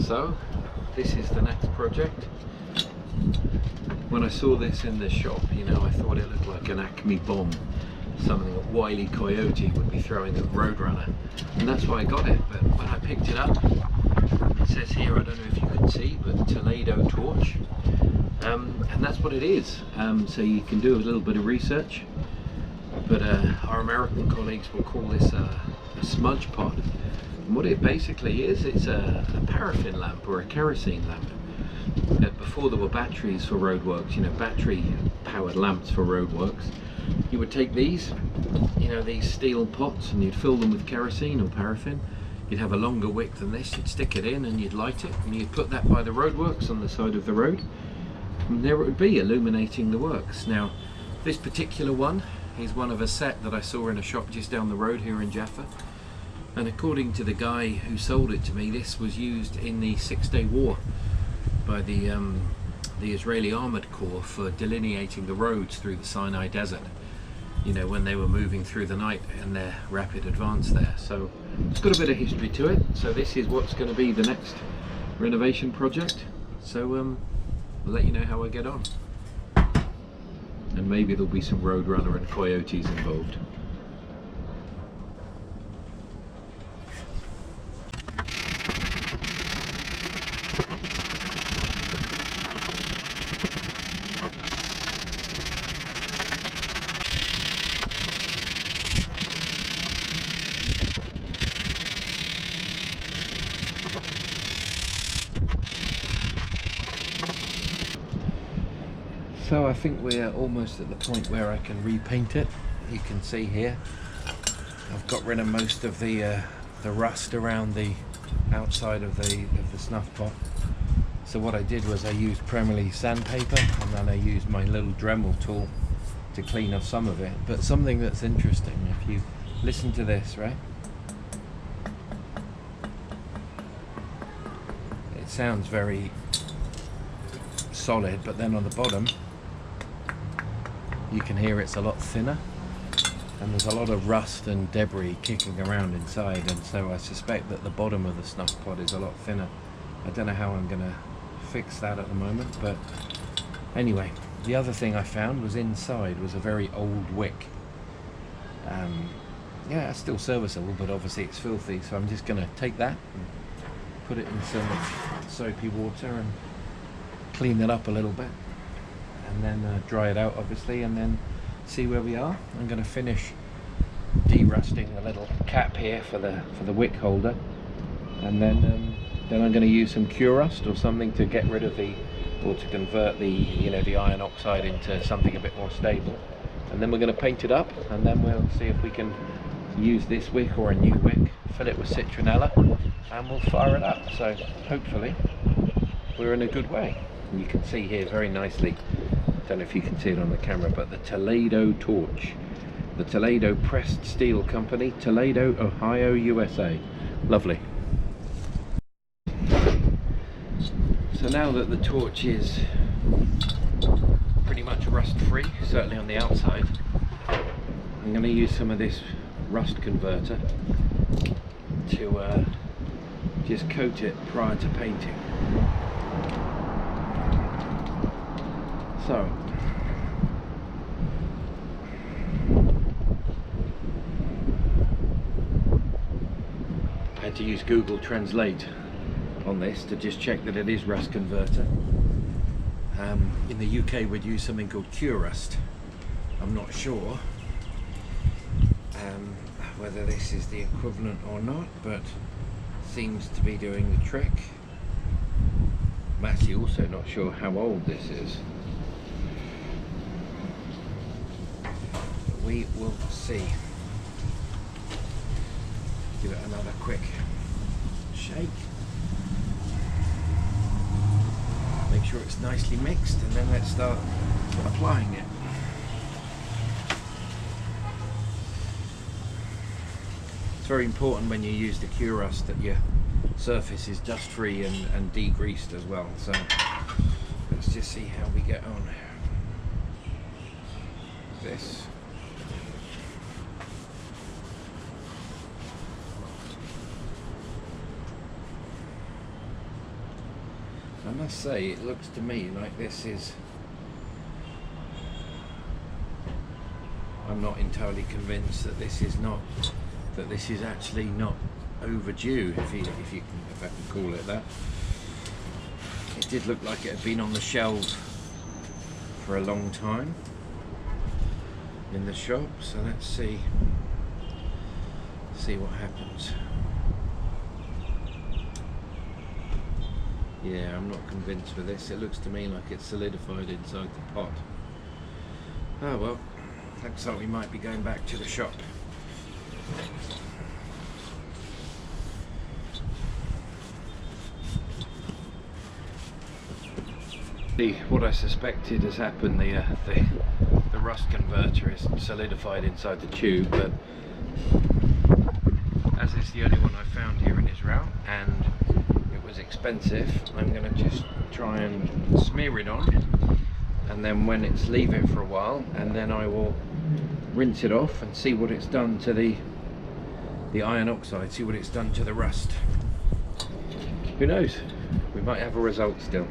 So this is the next project. When I saw this in the shop, you know, I thought it looked like an Acme bomb, something that Wile E. Coyote would be throwing at Roadrunner, and that's why I got it. But when I picked it up, it says here, I don't know if you can see, but Toledo torch, and that's what it is. So you can do a little bit of research, but our American colleagues will call this a smudge pot. And what it basically is, it's a paraffin lamp or a kerosene lamp. Before there were batteries for roadworks, you know, battery powered lamps for roadworks, you would take these, you know, these steel pots, and you'd fill them with kerosene or paraffin. You'd have a longer wick than this, you'd stick it in and you'd light it, and you'd put that by the roadworks on the side of the road, and there it would be, illuminating the works. Now this particular one is one of a set that I saw in a shop just down the road here in Jaffa. And according to the guy who sold it to me, this was used in the 6-day war by the Israeli Armored Corps for delineating the roads through the Sinai Desert, you know, when they were moving through the night in their rapid advance there. So it's got a bit of history to it. So this is what's going to be the next renovation project. So I'll let you know how I get on. And maybe there'll be some Roadrunner and Coyotes involved. So I think we're almost at the point where I can repaint it. You can see here I've got rid of most of the rust around the outside of the snuff pot. So what I did was I used primarily sandpaper, and then I used my little Dremel tool to clean off some of it. But something that's interesting, if you listen to this, right? It sounds very solid, but then on the bottom you can hear it's a lot thinner, and there's a lot of rust and debris kicking around inside, and so I suspect that the bottom of the snuff pot is a lot thinner. I don't know how I'm going to fix that at the moment, but anyway, the other thing I found was inside was a very old wick. Yeah, it's still serviceable, but obviously it's filthy, so I'm just going to take that and put it in some soapy water and clean it up a little bit, and then dry it out obviously, and then see where we are. I'm going to finish de-rusting the little cap here for the wick holder, and then I'm going to use some cure rust or something to get rid of or to convert the iron oxide into something a bit more stable, and then we're going to paint it up, and then we'll see if we can use this wick or a new wick, fill it with citronella, and we'll fire it up. So hopefully we're in a good way. And you can see here very nicely, don't know if you can see it on the camera, but the Toledo torch, the Toledo Pressed Steel Company, Toledo, Ohio, USA. Lovely. So now that the torch is pretty much rust free, certainly on the outside, I'm going to use some of this rust converter to just coat it prior to painting. So I had to use Google Translate on this to just check that it is rust converter. In the UK we'd use something called cure rust. I'm not sure whether this is the equivalent or not, but seems to be doing the trick. I'm actually also not sure how old this is. We will see. Give it another quick shake. Make sure it's nicely mixed, and then let's start applying it. It's very important when you use the cure rust that your surface is dust free and degreased as well. So let's just see how we get on. This. I must say, it looks to me like this is... I'm not entirely convinced that this is not... that this is actually not overdue, if I can call it that. It did look like it had been on the shelves for a long time in the shop, so let's see what happens. Yeah, I'm not convinced with this. It looks to me like it's solidified inside the pot. Oh well, looks like we might be going back to the shop. What I suspected has happened. The rust converter is solidified inside the tube, but as it's the only one I found here in Israel and it was expensive, I'm going to just try and smear it on, and then when it's leave it for a while, and then I will rinse it off and see what it's done to the iron oxide, see what it's done to the rust. Who knows, we might have a result still.